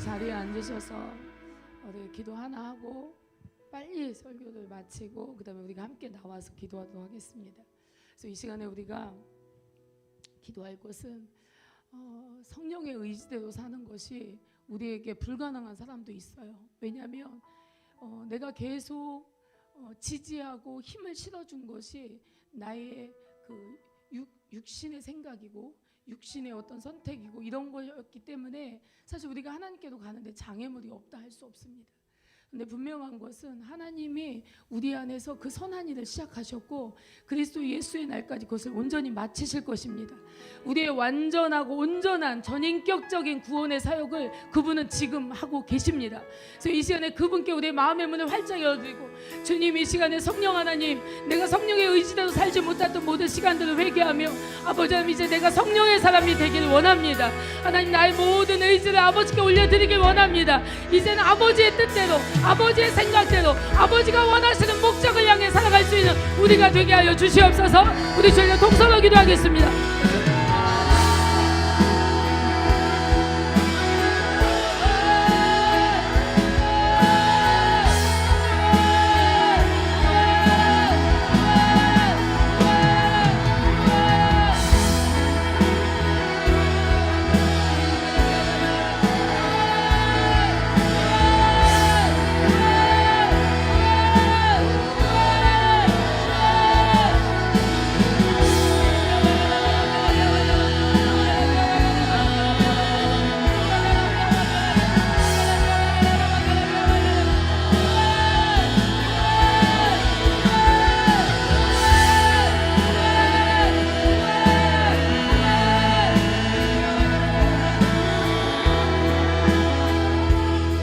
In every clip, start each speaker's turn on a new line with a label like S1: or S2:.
S1: 자리에 앉으셔서 우리 기도 하나 하고 빨리 설교를 마치고 그 다음에 우리가 함께 나와서 기도하도록 하겠습니다. 그래서 이 시간에 우리가 기도할 것은 성령의 의지대로 사는 것이 우리에게 불가능한 사람도 있어요. 왜냐하면 내가 계속 지지하고 힘을 실어준 것이 나의 그 육신의 생각이고 육신의 어떤 선택이고 이런 거였기 때문에 사실 우리가 하나님께로 가는데 장애물이 없다 할 수 없습니다. 근데 분명한 것은 하나님이 우리 안에서 그 선한 일을 시작하셨고 그리스도 예수의 날까지 그것을 온전히 마치실 것입니다. 우리의 완전하고 온전한 전인격적인 구원의 사역을 그분은 지금 하고 계십니다. 그래서 이 시간에 그분께 우리의 마음의 문을 활짝 열어드리고, 주님, 이 시간에 성령 하나님, 내가 성령의 의지대로 살지 못했던 모든 시간들을 회개하며 아버지 하나님, 이제 내가 성령의 사람이 되기를 원합니다. 하나님, 나의 모든 의지를 아버지께 올려드리길 원합니다. 이제는 아버지의 뜻대로, 아버지의 생각대로, 아버지가 원하시는 목적을 향해 살아갈 수 있는 우리가 되게 하여 주시옵소서. 우리 저희가 동서로 기도하겠습니다.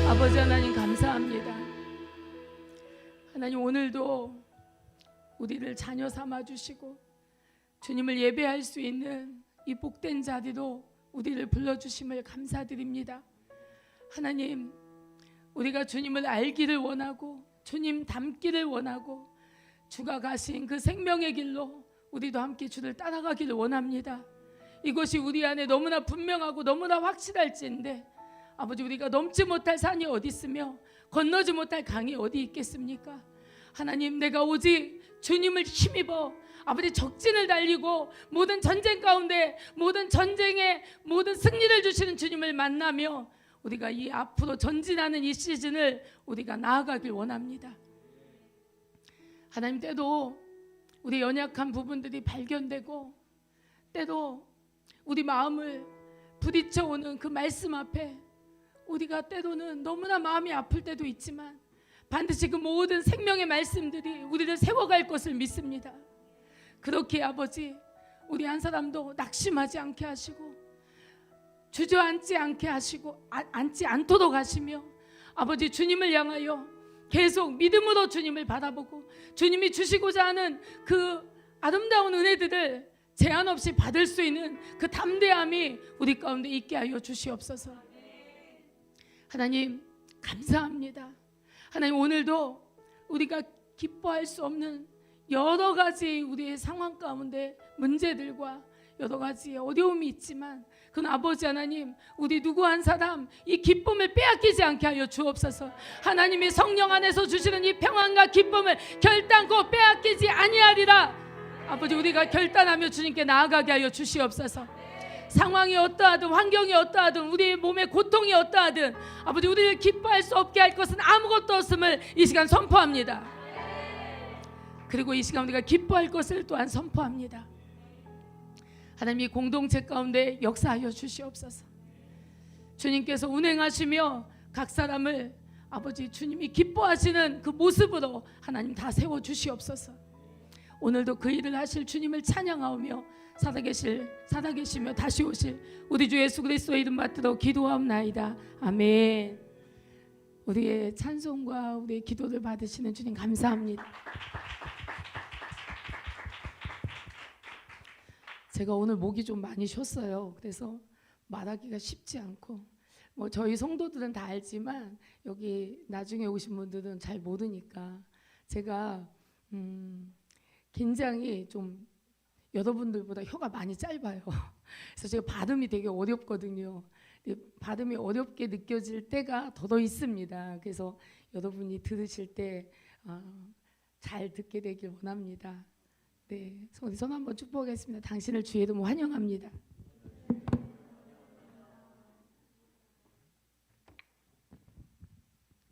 S1: 아버지 하나님, 감사합니다. 하나님, 오늘도 우리를 자녀 삼아 주시고 주님을 예배할 수 있는 이 복된 자리로 우리를 불러주심을 감사드립니다. 하나님, 우리가 주님을 알기를 원하고 주님 닮기를 원하고 주가 가신 그 생명의 길로 우리도 함께 주를 따라가기를 원합니다. 이것이 우리 안에 너무나 분명하고 너무나 확실할지인데 아버지, 우리가 넘지 못할 산이 어디 있으며 건너지 못할 강이 어디 있겠습니까? 하나님, 내가 오직 주님을 힘입어 아버지 적진을 달리고 모든 전쟁 가운데 모든 전쟁에 모든 승리를 주시는 주님을 만나며 우리가 이 앞으로 전진하는 이 시즌을 우리가 나아가길 원합니다. 하나님, 때도 우리 연약한 부분들이 발견되고 때도 우리 마음을 부딪혀오는 그 말씀 앞에 우리가 때로는 너무나 마음이 아플 때도 있지만 반드시 그 모든 생명의 말씀들이 우리를 세워갈 것을 믿습니다. 그렇게 아버지, 우리 한 사람도 낙심하지 않게 하시고 주저앉지 않게 하시고 앉지 않도록 하시며 아버지, 주님을 향하여 계속 믿음으로 주님을 바라보고 주님이 주시고자 하는 그 아름다운 은혜들을 제한 없이 받을 수 있는 그 담대함이 우리 가운데 있게 하여 주시옵소서. 하나님, 감사합니다. 하나님, 오늘도 우리가 기뻐할 수 없는 여러 가지 우리의 상황 가운데 문제들과 여러 가지 어려움이 있지만 그건 아버지 하나님, 우리 누구 한 사람 이 기쁨을 빼앗기지 않게 하여 주옵소서. 하나님이 성령 안에서 주시는 이 평안과 기쁨을 결단코 빼앗기지 아니하리라. 아버지, 우리가 결단하며 주님께 나아가게 하여 주시옵소서. 상황이 어떠하든 환경이 어떠하든 우리의 몸의 고통이 어떠하든 아버지, 우리를 기뻐할 수 없게 할 것은 아무것도 없음을 이 시간 선포합니다. 그리고 이 시간 우리가 기뻐할 것을 또한 선포합니다. 하나님, 이 공동체 가운데 역사하여 주시옵소서. 주님께서 운행하시며 각 사람을 아버지 주님이 기뻐하시는 그 모습으로 하나님 다 세워주시옵소서. 오늘도 그 일을 하실 주님을 찬양하오며 살아계시며 다시 오실 우리 주 예수 그리스도의 이름 받들어 기도하옵나이다. 아멘. 우리의 찬송과 우리의 기도를 받으시는 주님 감사합니다. 제가 오늘 목이 좀 많이 쉬었어요. 그래서 말하기가 쉽지 않고 저희 성도들은 다 알지만 여기 나중에 오신 분들은 잘 모르니까 제가 굉장히 좀 여러분들보다 혀가 많이 짧아요. 그래서 제가 발음이 되게 어렵거든요. 발음이 어렵게 느껴질 때가 더더 있습니다. 그래서 여러분이 들으실 때 잘 듣게 되길 원합니다. 네, 우리 손 한번 축복하겠습니다. 당신을 주의 이름 환영합니다.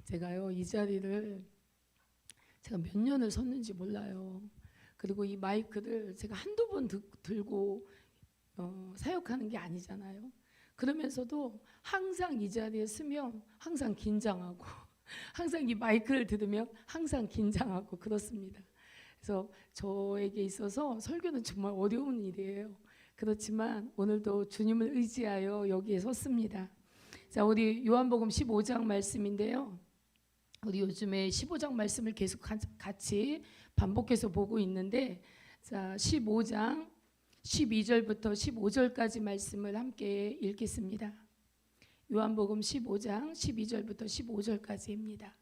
S1: 제가요, 이 자리를 제가 몇 년을 섰는지 몰라요. 그리고 이 마이크를 제가 한두 번 들고 사역하는 게 아니잖아요. 그러면서도 항상 이 자리에 서면 항상 긴장하고 항상 이 마이크를 들으면 항상 긴장하고 그렇습니다. 그래서 저에게 있어서 설교는 정말 어려운 일이에요. 그렇지만 오늘도 주님을 의지하여 여기에 섰습니다. 자, 우리 요한복음 15장 말씀인데요. 우리 요즘에 15장 말씀을 계속 같이 반복해서 보고 있는데, 자, 15장 12절부터 15절까지 말씀을 함께 읽겠습니다. 요한복음 15장 12절부터 15절까지입니다.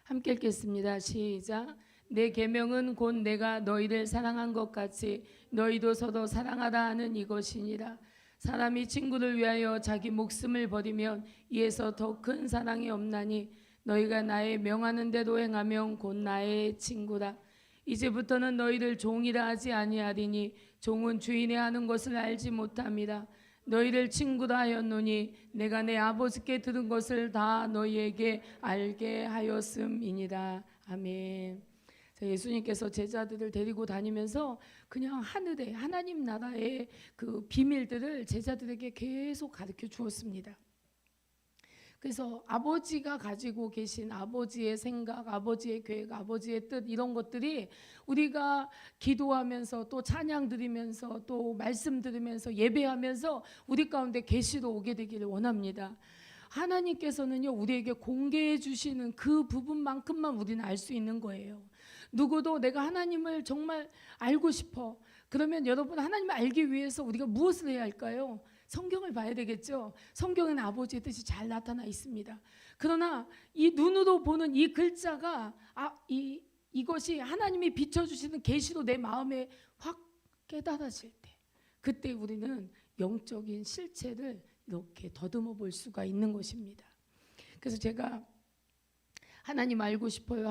S1: 함께 읽겠습니다. 시작. 내 계명은 곧 내가 너희를 사랑한 것 같이 너희도 서로 사랑하라 하는 이것이니라. 사람이 친구를 위하여 자기 목숨을 버리면 이에서 더 큰 사랑이 없나니 너희가 나의 명하는 대로 행하면 곧 나의 친구라. 이제부터는 너희를 종이라 하지 아니하리니 종은 주인의 하는 것을 알지 못함이라. 너희를 친구라 하였노니 내가 내 아버지께 들은 것을 다 너희에게 알게 하였음이니라. 아멘. 예수님께서 제자들을 데리고 다니면서 그냥 하늘에 하나님 나라의 그 비밀들을 제자들에게 계속 가르쳐 주었습니다. 그래서 아버지가 가지고 계신 아버지의 생각, 아버지의 계획, 아버지의 뜻, 이런 것들이 우리가 기도하면서 또 찬양 드리면서 또 말씀 들으면서 예배하면서 우리 가운데 계시로 오게 되기를 원합니다. 하나님께서는요, 우리에게 공개해 주시는 그 부분만큼만 우리는 알 수 있는 거예요. 누구도 내가 하나님을 정말 알고 싶어. 그러면 여러분, 하나님을 알기 위해서 우리가 무엇을 해야 할까요? 성경을 봐야 되겠죠. 성경에는 아버지의 뜻이 잘 나타나 있습니다. 그러나 이 눈으로 보는 이 글자가 이것이 하나님이 비춰주시는 계시로 내 마음에 확 깨달아질 때, 그때 우리는 영적인 실체를 이렇게 더듬어 볼 수가 있는 것입니다. 그래서 제가 하나님 알고 싶어요.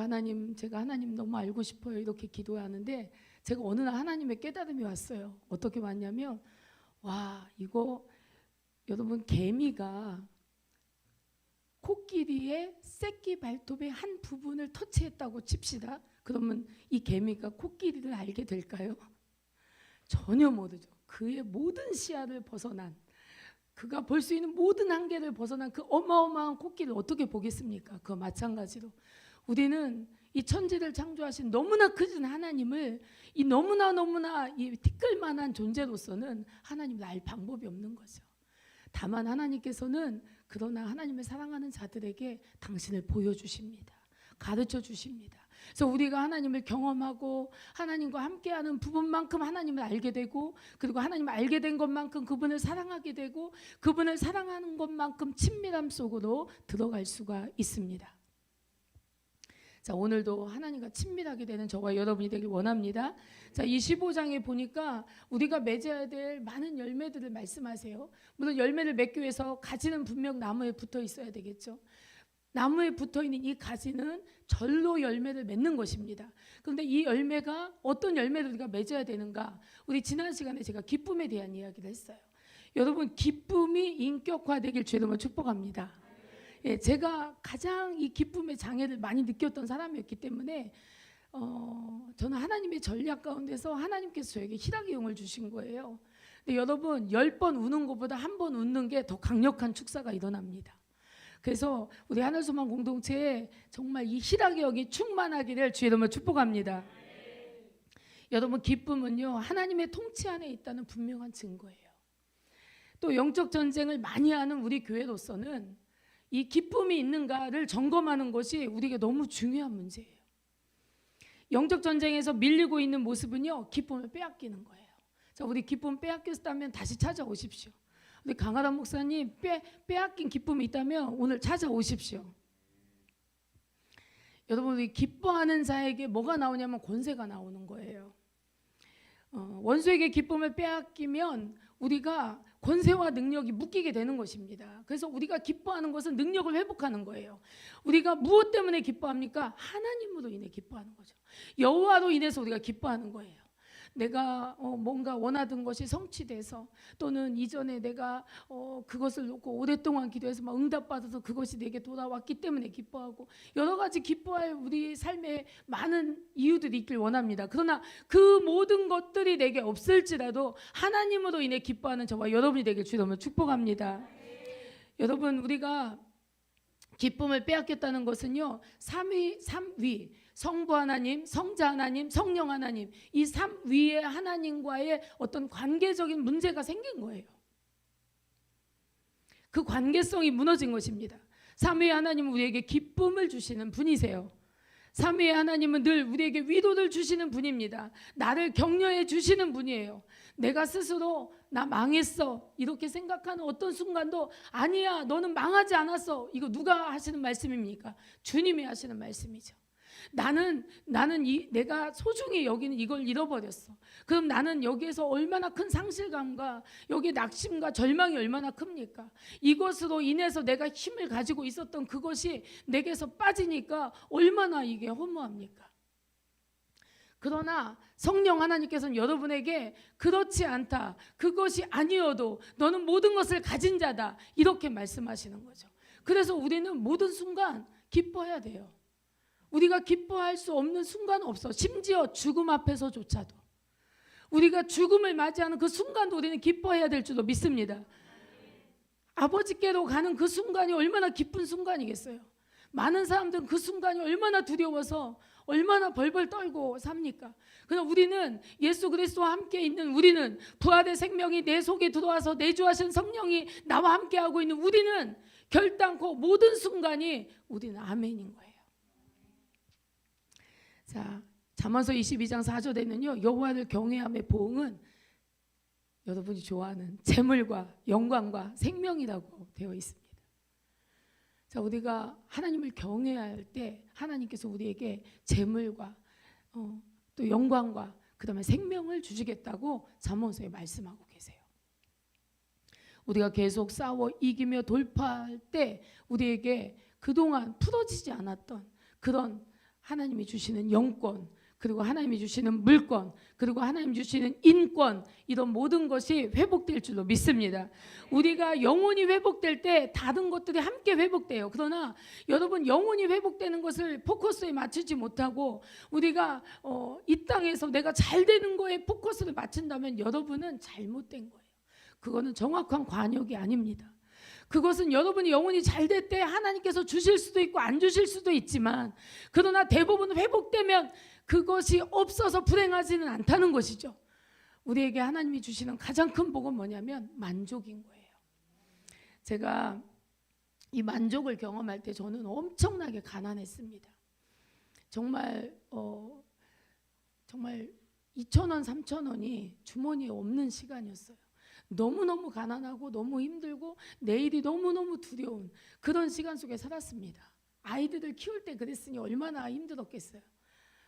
S1: 제가 하나님 너무 알고 싶어요. 이렇게 기도하는데 제가 어느 날 하나님의 깨달음이 왔어요. 어떻게 왔냐면, 와, 이거 여러분, 개미가 코끼리의 새끼 발톱의 한 부분을 터치했다고 칩시다. 그러면 이 개미가 코끼리를 알게 될까요? 전혀 모르죠. 그의 모든 시야를 벗어난, 그가 볼 수 있는 모든 한계를 벗어난 그 어마어마한 코끼리를 어떻게 보겠습니까? 그와 마찬가지로 우리는 이 천지를 창조하신 너무나 크신 하나님을 이 너무나 이 티끌만한 존재로서는 하나님을 알 방법이 없는 거죠. 다만 하나님께서는 그러나 하나님을 사랑하는 자들에게 당신을 보여주십니다. 가르쳐 주십니다. 그래서 우리가 하나님을 경험하고 하나님과 함께하는 부분만큼 하나님을 알게 되고, 그리고 하나님을 알게 된 것만큼 그분을 사랑하게 되고, 그분을 사랑하는 것만큼 친밀함 속으로 들어갈 수가 있습니다. 자, 오늘도 하나님과 친밀하게 되는 저와 여러분이 되길 원합니다. 자, 이 15장에 보니까 우리가 맺어야 될 많은 열매들을 말씀하세요. 물론 열매를 맺기 위해서 가지는 분명 나무에 붙어 있어야 되겠죠. 나무에 붙어있는 이 가지는 절로 열매를 맺는 것입니다. 그런데 이 열매가 어떤 열매를 우리가 맺어야 되는가? 우리 지난 시간에 제가 기쁨에 대한 이야기를 했어요. 여러분, 기쁨이 인격화되길 주님을 축복합니다. 예, 제가 가장 이 기쁨의 장애를 많이 느꼈던 사람이었기 때문에 저는 하나님의 전략 가운데서 하나님께서 저에게 희락의 영을 주신 거예요. 근데 여러분, 10번 우는 것보다 한 번 웃는 게 더 강력한 축사가 일어납니다. 그래서 우리 하늘소망 공동체에 정말 이 희락의 영이 충만하기를 주의 이름으로 축복합니다. 여러분, 기쁨은요, 하나님의 통치 안에 있다는 분명한 증거예요. 또 영적 전쟁을 많이 하는 우리 교회로서는 이 기쁨이 있는가를 점검하는 것이 우리에게 너무 중요한 문제예요. 영적 전쟁에서 밀리고 있는 모습은요, 기쁨을 빼앗기는 거예요. 자, 우리 기쁨 빼앗겼다면 다시 찾아오십시오. 우리 강하람 목사님 빼앗긴 기쁨이 있다면 오늘 찾아오십시오. 여러분, 우리 기뻐하는 자에게 뭐가 나오냐면 권세가 나오는 거예요. 원수에게 기쁨을 빼앗기면 우리가 권세와 능력이 묶이게 되는 것입니다. 그래서 우리가 기뻐하는 것은 능력을 회복하는 거예요. 우리가 무엇 때문에 기뻐합니까? 하나님으로 인해 기뻐하는 거죠. 여호와로 인해서 우리가 기뻐하는 거예요. 내가 뭔가 원하던 것이 성취돼서, 또는 이전에 내가 그것을 놓고 오랫동안 기도해서 막 응답받아서 그것이 내게 돌아왔기 때문에 기뻐하고, 여러 가지 기뻐할 우리 삶에 많은 이유들이 있길 원합니다. 그러나 그 모든 것들이 내게 없을지라도 하나님으로 인해 기뻐하는 저와 여러분이 되길 주님으로 축복합니다. 여러분, 우리가 기쁨을 빼앗겼다는 것은요, 삼위 성부 하나님, 성자 하나님, 성령 하나님, 이 삼위의 하나님과의 어떤 관계적인 문제가 생긴 거예요. 그 관계성이 무너진 것입니다. 삼위의 하나님은 우리에게 기쁨을 주시는 분이세요. 삼위의 하나님은 늘 우리에게 위로를 주시는 분입니다. 나를 격려해 주시는 분이에요. 내가 스스로 나 망했어 이렇게 생각하는 어떤 순간도, 아니야 너는 망하지 않았어, 이거 누가 하시는 말씀입니까? 주님이 하시는 말씀이죠. 나는 내가 소중히 여기는 이걸 잃어버렸어. 그럼 나는 여기에서 얼마나 큰 상실감과 여기에 낙심과 절망이 얼마나 큽니까? 이것으로 인해서 내가 힘을 가지고 있었던 그것이 내게서 빠지니까 얼마나 이게 허무합니까? 그러나 성령 하나님께서는 여러분에게 그렇지 않다, 그것이 아니어도 너는 모든 것을 가진 자다, 이렇게 말씀하시는 거죠. 그래서 우리는 모든 순간 기뻐해야 돼요. 우리가 기뻐할 수 없는 순간은 없어. 심지어 죽음 앞에서조차도, 우리가 죽음을 맞이하는 그 순간도 우리는 기뻐해야 될 줄로 믿습니다. 아버지께로 가는 그 순간이 얼마나 기쁜 순간이겠어요. 많은 사람들은 그 순간이 얼마나 두려워서 얼마나 벌벌 떨고 삽니까? 그러나 우리는, 예수 그리스도와 함께 있는 우리는, 부활의 생명이 내 속에 들어와서 내주하신 성령이 나와 함께하고 있는 우리는 결단코 모든 순간이 우리는 아멘인 거예요. 자, 잠언서 22장 4절에는요, 여호와를 경외함의 보응은 여러분이 좋아하는 재물과 영광과 생명이라고 되어 있습니다. 자, 우리가 하나님을 경외할 때 하나님께서 우리에게 재물과 또 영광과 그다음에 생명을 주시겠다고 잠언서에 말씀하고 계세요. 우리가 계속 싸워 이기며 돌파할 때 우리에게 그동안 풀어지지 않았던 그런 하나님이 주시는 영권, 그리고 하나님이 주시는 물권, 그리고 하나님이 주시는 인권, 이런 모든 것이 회복될 줄로 믿습니다. 우리가 영혼이 회복될 때 다른 것들이 함께 회복돼요. 그러나 여러분, 영혼이 회복되는 것을 포커스에 맞추지 못하고 우리가 이 땅에서 내가 잘 되는 거에 포커스를 맞춘다면 여러분은 잘못된 거예요. 그거는 정확한 관역이 아닙니다. 그것은 여러분이 영혼이 잘 될 때 하나님께서 주실 수도 있고 안 주실 수도 있지만, 그러나 대부분 회복되면 그것이 없어서 불행하지는 않다는 것이죠. 우리에게 하나님이 주시는 가장 큰 복은 뭐냐면 만족인 거예요. 제가 이 만족을 경험할 때 저는 엄청나게 가난했습니다. 정말 2,000원, 3,000원이 주머니에 없는 시간이었어요. 너무너무 가난하고 너무 힘들고 내일이 너무너무 두려운 그런 시간 속에 살았습니다. 아이들을 키울 때 그랬으니 얼마나 힘들었겠어요.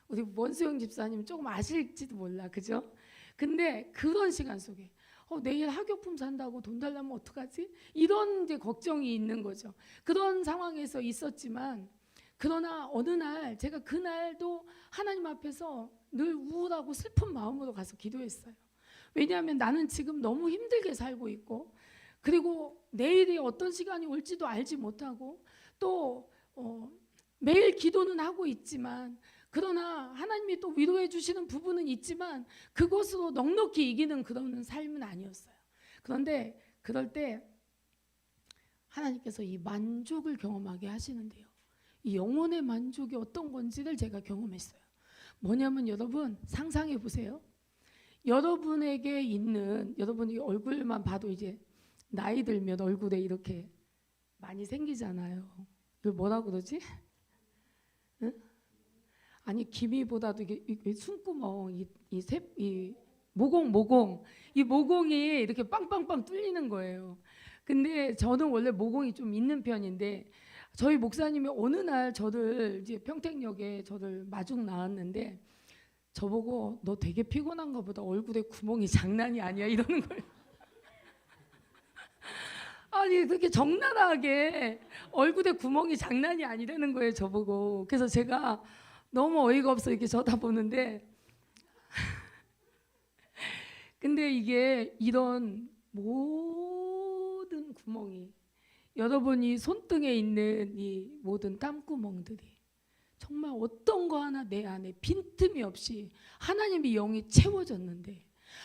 S1: 우리 원수영 집사님 조금 아실지도 몰라, 그죠? 근데 그런 시간 속에 내일 학용품 산다고 돈 달라면 어떡하지? 이런 이제 걱정이 있는 거죠. 그런 상황에서 있었지만, 그러나 어느 날 제가 그날도 하나님 앞에서 늘 우울하고 슬픈 마음으로 가서 기도했어요. 왜냐하면 나는 지금 너무 힘들게 살고 있고, 그리고 내일이 어떤 시간이 올지도 알지 못하고, 또 매일 기도는 하고 있지만, 그러나 하나님이 또 위로해 주시는 부분은 있지만 그것으로 넉넉히 이기는 그런 삶은 아니었어요. 그런데 그럴 때 하나님께서 이 만족을 경험하게 하시는데요, 이 영혼의 만족이 어떤 건지를 제가 경험했어요. 뭐냐면 여러분, 상상해 보세요. 여러분에게 있는, 여러분이 얼굴만 봐도 이제 나이 들면 얼굴에 이렇게 많이 생기잖아요. 이걸 뭐라 그러지? 응? 아니, 기미보다도 이게 숨구멍, 이 모공, 이 모공이 이렇게 빵빵빵 뚫리는 거예요. 근데 저는 원래 모공이 좀 있는 편인데 저희 목사님이 어느 날 저를 이제 평택역에 저를 마중 나왔는데 저보고 너 되게 피곤한가 보다. 얼굴에 구멍이 장난이 아니야 이러는 거예요. 아니 그렇게 적나라하게 얼굴에 구멍이 장난이 아니라는 거예요 저보고. 그래서 제가 너무 어이가 없어 이렇게 쳐다보는데 근데 이게 이런 모든 구멍이 여러분이 손등에 있는 이 모든 땀구멍들이 정말 어떤 거 하나 내 안에 빈틈이 없이 하나님의 영이 채워졌는데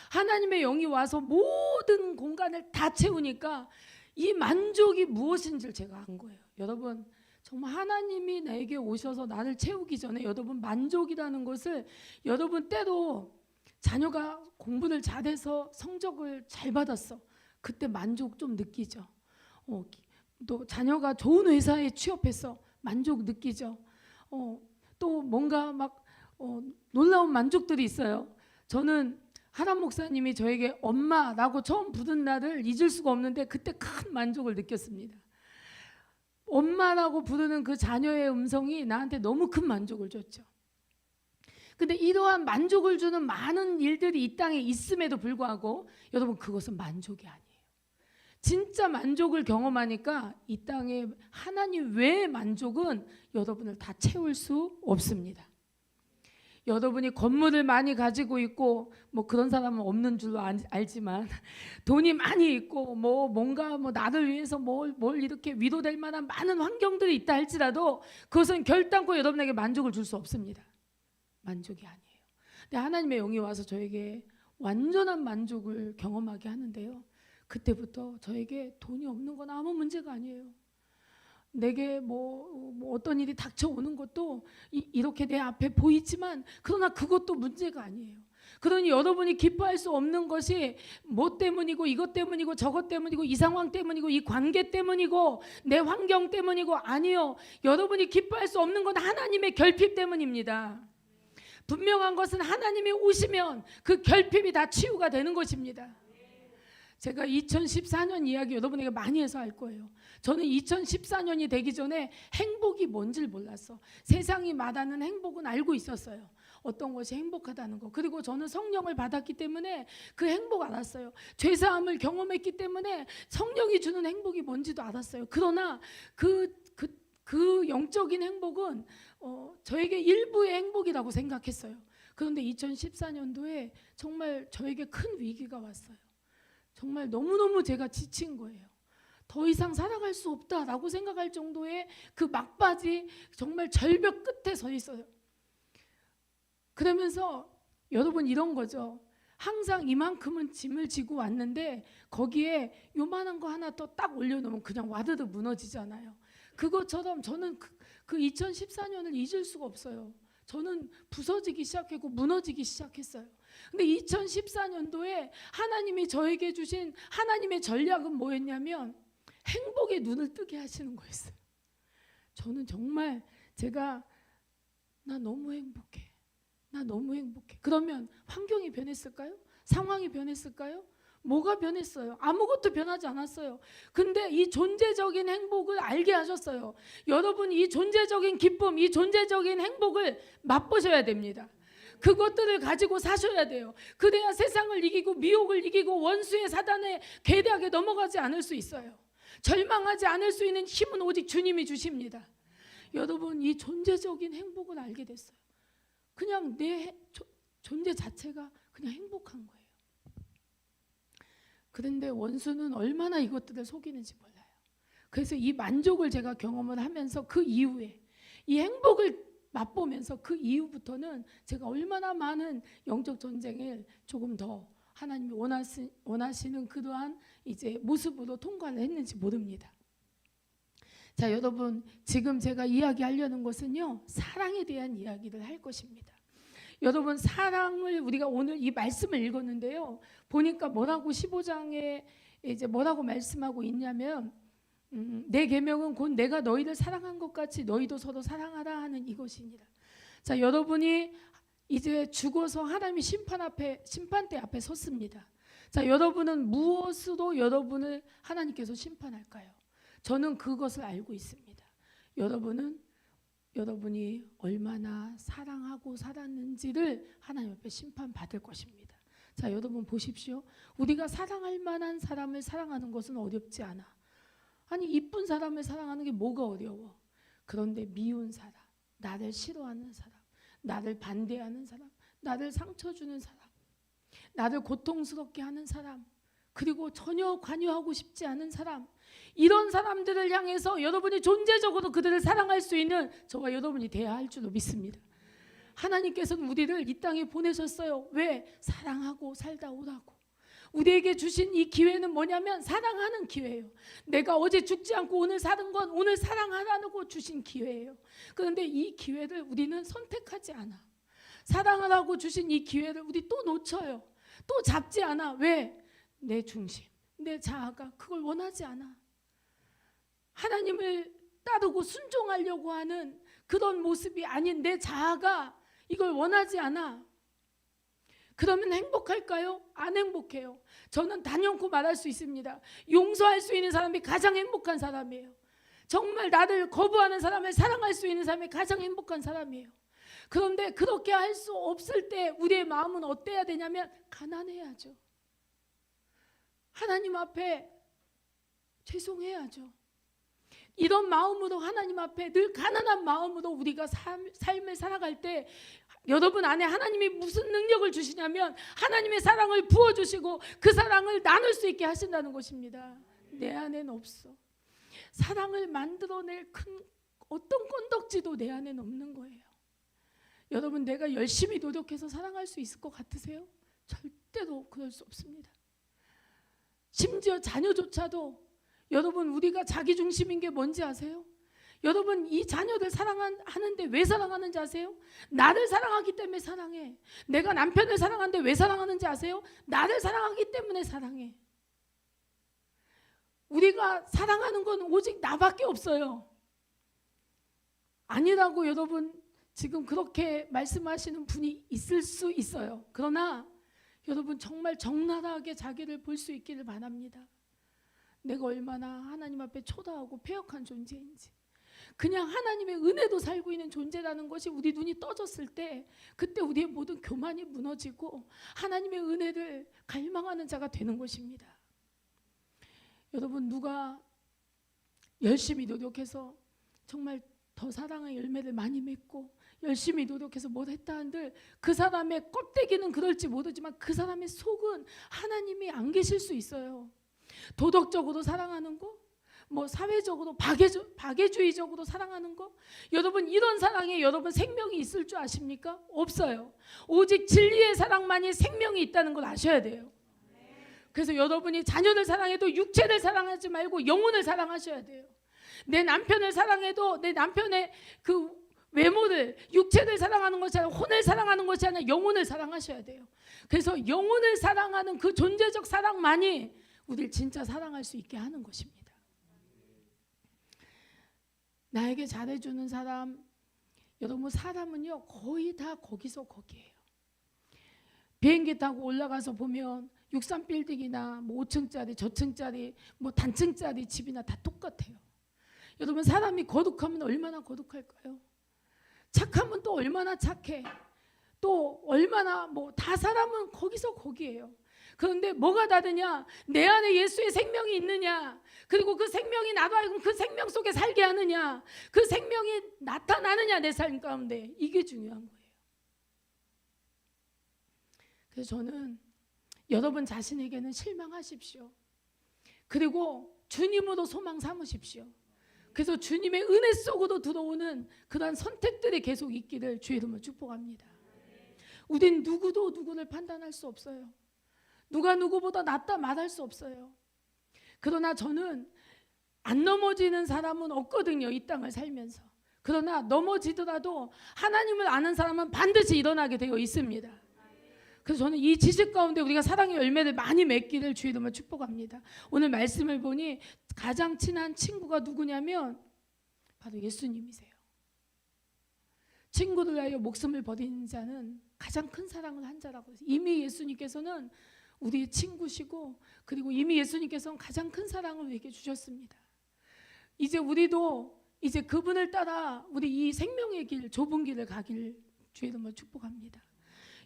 S1: 하나님의 영이 와서 모든 공간을 다 채우니까 이 만족이 무엇인지를 제가 안 거예요. 여러분 정말 하나님이 나에게 오셔서 나를 채우기 전에 여러분 만족이라는 것을 여러분 때로 자녀가 공부를 잘해서 성적을 잘 받았어. 그때 만족 좀 느끼죠. 또 자녀가 좋은 회사에 취업했어. 만족 느끼죠. 또 뭔가 막 놀라운 만족들이 있어요. 저는 하람 목사님이 저에게 엄마라고 처음 부른 날을 잊을 수가 없는데 그때 큰 만족을 느꼈습니다. 엄마라고 부르는 그 자녀의 음성이 나한테 너무 큰 만족을 줬죠. 근데 이러한 만족을 주는 많은 일들이 이 땅에 있음에도 불구하고 여러분 그것은 만족이 아니에요. 진짜 만족을 경험하니까 이 땅에 하나님 외의 만족은 여러분을 다 채울 수 없습니다. 여러분이 건물을 많이 가지고 있고 뭐 그런 사람은 없는 줄로 알지만 돈이 많이 있고 뭔가 나를 위해서 뭘 이렇게 위로될 만한 많은 환경들이 있다 할지라도 그것은 결단코 여러분에게 만족을 줄 수 없습니다. 만족이 아니에요. 근데 하나님의 영이 와서 저에게 완전한 만족을 경험하게 하는데요. 그때부터 저에게 돈이 없는 건 아무 문제가 아니에요. 내게 뭐 어떤 일이 닥쳐오는 것도 이렇게 내 앞에 보이지만 그러나 그것도 문제가 아니에요. 그러니 여러분이 기뻐할 수 없는 것이 뭐 때문이고 이것 때문이고 저것 때문이고 이 상황 때문이고 이 관계 때문이고 내 환경 때문이고 아니요. 여러분이 기뻐할 수 없는 건 하나님의 결핍 때문입니다. 분명한 것은 하나님이 오시면 그 결핍이 다 치유가 되는 것입니다. 제가 2014년 이야기 여러분에게 많이 해서 할 거예요. 저는 2014년이 되기 전에 행복이 뭔지를 몰랐어. 세상이 말하는 행복은 알고 있었어요. 어떤 것이 행복하다는 거. 그리고 저는 성령을 받았기 때문에 그 행복 알았어요. 죄사함을 경험했기 때문에 성령이 주는 행복이 뭔지도 알았어요. 그러나 그 영적인 행복은 저에게 일부의 행복이라고 생각했어요. 그런데 2014년도에 정말 저에게 큰 위기가 왔어요. 정말 너무너무 제가 지친 거예요. 더 이상 살아갈 수 없다라고 생각할 정도의 그 막바지 정말 절벽 끝에 서 있어요. 그러면서 여러분 이런 거죠. 항상 이만큼은 짐을 지고 왔는데 거기에 요만한 거 하나 더 딱 올려놓으면 그냥 와드드 무너지잖아요. 그것처럼 저는 그 2014년을 잊을 수가 없어요. 저는 부서지기 시작했고 무너지기 시작했어요. 근데 2014년도에 하나님이 저에게 주신 하나님의 전략은 뭐였냐면 행복의 눈을 뜨게 하시는 거였어요. 저는 정말 나 너무 행복해. 나 너무 행복해. 그러면 환경이 변했을까요? 상황이 변했을까요? 뭐가 변했어요? 아무것도 변하지 않았어요. 근데 이 존재적인 행복을 알게 하셨어요. 여러분 이 존재적인 기쁨, 이 존재적인 행복을 맛보셔야 됩니다. 그것들을 가지고 사셔야 돼요. 그래야 세상을 이기고 미혹을 이기고 원수의 사단의 괴력에 넘어가지 않을 수 있어요. 절망하지 않을 수 있는 힘은 오직 주님이 주십니다. 여러분 이 존재적인 행복을 알게 됐어요. 그냥 내 존재 자체가 그냥 행복한 거예요. 그런데 원수는 얼마나 이것들을 속이는지 몰라요. 그래서 이 만족을 제가 경험을 하면서 그 이후에 이 행복을 맛보면서 그 이후부터는 제가 얼마나 많은 영적 전쟁을 조금 더 하나님이 원하시는 그러한 이제 모습으로 통과를 했는지 모릅니다. 자, 여러분 지금 제가 이야기하려는 것은요 사랑에 대한 이야기를 할 것입니다. 여러분 사랑을 우리가 오늘 이 말씀을 읽었는데요 보니까 뭐라고 15장에 이제 뭐라고 말씀하고 있냐면 내 계명은 곧 내가 너희를 사랑한 것 같이 너희도 서로 사랑하라 하는 이것이니라. 자, 여러분이 이제 죽어서 하나님의 심판대 앞에 섰습니다. 자, 여러분은 무엇으로 여러분을 하나님께서 심판할까요? 저는 그것을 알고 있습니다. 여러분이 얼마나 사랑하고 살았는지를 하나님 앞에 심판받을 것입니다. 자, 여러분 보십시오. 우리가 사랑할 만한 사람을 사랑하는 것은 어렵지 않아. 아니, 이쁜 사람을 사랑하는 게 뭐가 어려워? 그런데 미운 사람, 나를 싫어하는 사람, 나를 반대하는 사람, 나를 상처 주는 사람, 나를 고통스럽게 하는 사람, 그리고 전혀 관여하고 싶지 않은 사람, 이런 사람들을 향해서 여러분이 존재적으로 그들을 사랑할 수 있는 저와 여러분이 돼야 할 줄로 믿습니다. 하나님께서는 우리를 이 땅에 보내셨어요. 왜? 사랑하고 살다 오라고. 우리에게 주신 이 기회는 뭐냐면 사랑하는 기회예요. 내가 어제 죽지 않고 오늘 사는 건 오늘 사랑하라고 주신 기회예요. 그런데 이 기회를 우리는 선택하지 않아. 사랑하라고 주신 이 기회를 우리 또 놓쳐요. 또 잡지 않아. 왜? 내 중심, 내 자아가 그걸 원하지 않아. 하나님을 따르고 순종하려고 하는 그런 모습이 아닌 내 자아가 이걸 원하지 않아. 그러면 행복할까요? 안 행복해요. 저는 단연코 말할 수 있습니다. 용서할 수 있는 사람이 가장 행복한 사람이에요. 정말 나를 거부하는 사람을 사랑할 수 있는 사람이 가장 행복한 사람이에요. 그런데 그렇게 할 수 없을 때 우리의 마음은 어때야 되냐면 가난해야죠. 하나님 앞에 죄송해야죠. 이런 마음으로 하나님 앞에 늘 가난한 마음으로 우리가 삶을 살아갈 때 여러분 안에 하나님이 무슨 능력을 주시냐면 하나님의 사랑을 부어주시고 그 사랑을 나눌 수 있게 하신다는 것입니다. 내 안에는 없어. 사랑을 만들어낼 큰 어떤 건덕지도 내 안에는 없는 거예요. 여러분, 내가 열심히 노력해서 사랑할 수 있을 것 같으세요? 절대로 그럴 수 없습니다. 심지어 자녀조차도 여러분, 우리가 자기중심인 게 뭔지 아세요? 여러분, 이 자녀들 사랑하는데 왜 사랑하는지 아세요? 나를 사랑하기 때문에 사랑해. 내가 남편을 사랑하는데 왜 사랑하는지 아세요? 나를 사랑하기 때문에 사랑해. 우리가 사랑하는 건 오직 나밖에 없어요. 아니라고 여러분 지금 그렇게 말씀하시는 분이 있을 수 있어요. 그러나 여러분 정말 적나라하게 자기를 볼 수 있기를 바랍니다. 내가 얼마나 하나님 앞에 초라하고 패역한 존재인지, 그냥 하나님의 은혜도 살고 있는 존재라는 것이 우리 눈이 떠졌을 때 그때 우리의 모든 교만이 무너지고 하나님의 은혜를 갈망하는 자가 되는 것입니다. 여러분, 누가 열심히 노력해서 정말 더 사랑의 열매를 많이 맺고 열심히 노력해서 뭘 했다 한들 그 사람의 껍데기는 그럴지 모르지만 그 사람의 속은 하나님이 안 계실 수 있어요. 도덕적으로 사랑하는 거, 뭐 사회적으로 박애주의적으로 사랑하는 거, 여러분 이런 사랑에 여러분 생명이 있을 줄 아십니까? 없어요. 오직 진리의 사랑만이 생명이 있다는 걸 아셔야 돼요. 그래서 여러분이 자녀를 사랑해도 육체를 사랑하지 말고 영혼을 사랑하셔야 돼요. 내 남편을 사랑해도 내 남편의 그 외모를, 육체를 사랑하는 것이 아니라 혼을 사랑하는 것이 아니라 영혼을 사랑하셔야 돼요. 그래서 영혼을 사랑하는 그 존재적 사랑만이 우리를 진짜 사랑할 수 있게 하는 것입니다. 나에게 잘해주는 사람, 여러분 사람은요 거의 다 거기서 거기에요. 비행기 타고 올라가서 보면 63빌딩이나 뭐 5층짜리, 저층짜리, 뭐 단층짜리 집이나 다 똑같아요. 여러분 사람이 거룩하면 얼마나 거룩할까요? 착하면 또 얼마나 착해. 또 얼마나 뭐 다 사람은 거기서 거기에요. 그런데 뭐가 다르냐? 내 안에 예수의 생명이 있느냐? 그리고 그 생명이 나도 알고 그 생명 속에 살게 하느냐? 그 생명이 나타나느냐 내 삶 가운데, 이게 중요한 거예요. 그래서 저는 여러분 자신에게는 실망하십시오. 그리고 주님으로 소망 삼으십시오. 그래서 주님의 은혜 속으로 들어오는 그러한 선택들이 계속 있기를 주의 이름으로 축복합니다. 우린 누구도 누구를 판단할 수 없어요. 누가 누구보다 낫다 말할 수 없어요. 그러나 저는 안 넘어지는 사람은 없거든요, 이 땅을 살면서. 그러나 넘어지더라도 하나님을 아는 사람은 반드시 일어나게 되어 있습니다. 그래서 저는 이 지식 가운데 우리가 사랑의 열매를 많이 맺기를 주의 이름으로 축복합니다. 오늘 말씀을 보니 가장 친한 친구가 누구냐면 바로 예수님이세요. 친구를 위하여 목숨을 버리는 자는 가장 큰 사랑을 한 자라고. 이미 예수님께서는 우리의 친구시고, 그리고 이미 예수님께서는 가장 큰 사랑을 우리에게 주셨습니다. 이제 우리도 이제 그분을 따라 우리 이 생명의 길, 좁은 길을 가길 주의 이름으로 축복합니다.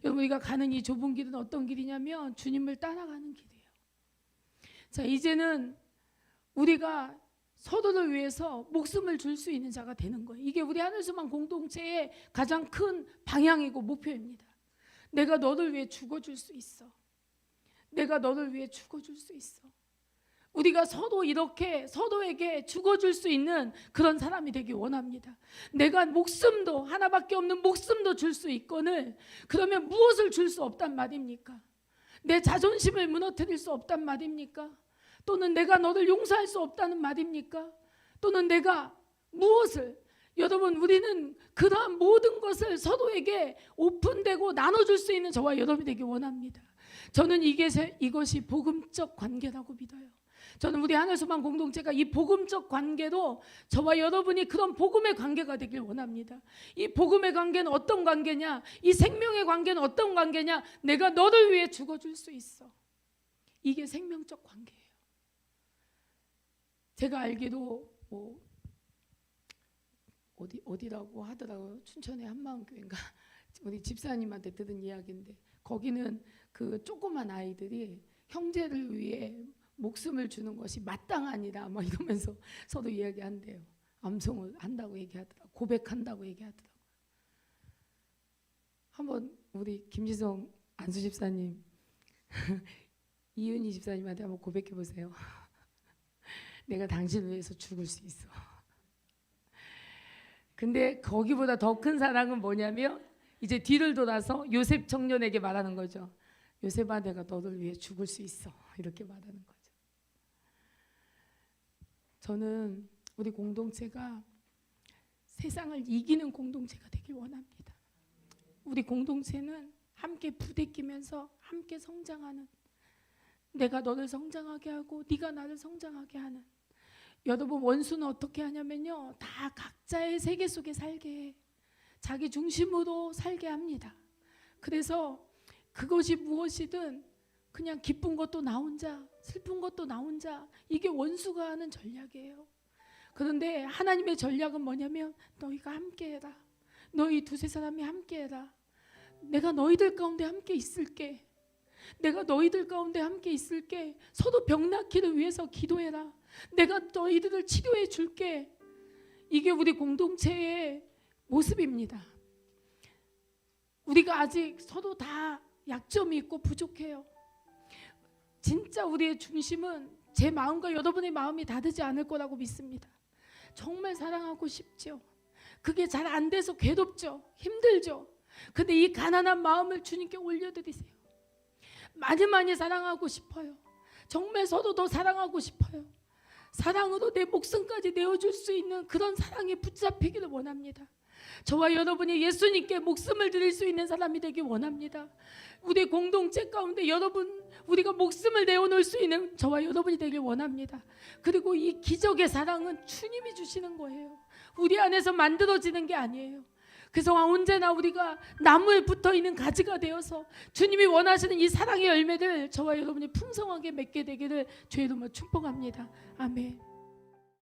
S1: 여러분, 우리가 가는 이 좁은 길은 어떤 길이냐면 주님을 따라가는 길이에요. 자, 이제는 우리가 서로를 위해서 목숨을 줄 수 있는 자가 되는 거예요. 이게 우리 하늘소망 공동체의 가장 큰 방향이고 목표입니다. 내가 너를 위해 죽어줄 수 있어. 내가 너를 위해 죽어줄 수 있어. 우리가 서로 이렇게 서로에게 죽어줄 수 있는 그런 사람이 되길 원합니다. 내가 목숨도, 하나밖에 없는 목숨도 줄 수 있거늘 그러면 무엇을 줄 수 없단 말입니까? 내 자존심을 무너뜨릴 수 없단 말입니까? 또는 내가 너를 용서할 수 없다는 말입니까? 또는 내가 무엇을, 여러분, 우리는 그러한 모든 것을 서로에게 오픈되고 나눠줄 수 있는 저와 여러분이 되길 원합니다. 저는 이것이 복음적 관계라고 믿어요. 저는 우리 하늘소망 공동체가 이 복음적 관계로 저와 여러분이 그런 복음의 관계가 되길 원합니다. 이 복음의 관계는 어떤 관계냐? 이 생명의 관계는 어떤 관계냐? 내가 너를 위해 죽어줄 수 있어. 이게 생명적 관계예요. 제가 알기로 어디라고 하더라고요. 춘천의 한마음교회인가? 우리 집사님한테 들은 이야기인데 거기는 그 조그만 아이들이 형제를 위해 목숨을 주는 것이 마땅하니라 막 이러면서 서로 이야기한대요. 암송을 한다고 얘기하더라고요. 고백한다고 얘기하더라고요. 한번 우리 김지성 안수 집사님 이은희 집사님한테 한번 고백해 보세요. 내가 당신을 위해서 죽을 수 있어. 근데 거기보다 더 큰 사랑은 뭐냐면 이제 뒤를 돌아서 요셉 청년에게 말하는 거죠. 요셉아, 내가 너를 위해 죽을 수 있어. 이렇게 말하는 거죠. 저는 우리 공동체가 세상을 이기는 공동체가 되길 원합니다. 우리 공동체는 함께 부대끼면서 함께 성장하는, 내가 너를 성장하게 하고 네가 나를 성장하게 하는. 여러분, 원수는 어떻게 하냐면요, 다 각자의 세계 속에 살게 해. 자기 중심으로 살게 합니다. 그래서 그것이 무엇이든 그냥 기쁜 것도 나 혼자, 슬픈 것도 나 혼자, 이게 원수가 하는 전략이에요. 그런데 하나님의 전략은 뭐냐면 너희가 함께해라. 너희 두세 사람이 함께해라. 내가 너희들 가운데 함께 있을게. 내가 너희들 가운데 함께 있을게. 서로 병 낫기를 위해서 기도해라. 내가 너희들을 치료해 줄게. 이게 우리 공동체의 모습입니다. 우리가 아직 서로 다 약점이 있고 부족해요. 진짜 우리의 중심은 제 마음과 여러분의 마음이 다르지 않을 거라고 믿습니다. 정말 사랑하고 싶죠. 그게 잘 안 돼서 괴롭죠. 힘들죠. 근데 이 가난한 마음을 주님께 올려드리세요. 많이 많이 사랑하고 싶어요. 정말 서로 더 사랑하고 싶어요. 사랑으로 내 목숨까지 내어줄 수 있는 그런 사랑에 붙잡히기를 원합니다. 저와 여러분이 예수님께 목숨을 드릴 수 있는 사람이 되길 원합니다. 우리 공동체 가운데 여러분, 우리가 목숨을 내어놓을 수 있는 저와 여러분이 되길 원합니다. 그리고 이 기적의 사랑은 주님이 주시는 거예요. 우리 안에서 만들어지는 게 아니에요. 그래서 언제나 우리가 나무에 붙어있는 가지가 되어서 주님이 원하시는 이 사랑의 열매를 저와 여러분이 풍성하게 맺게 되기를 주의 이름으로 축복합니다. 아멘.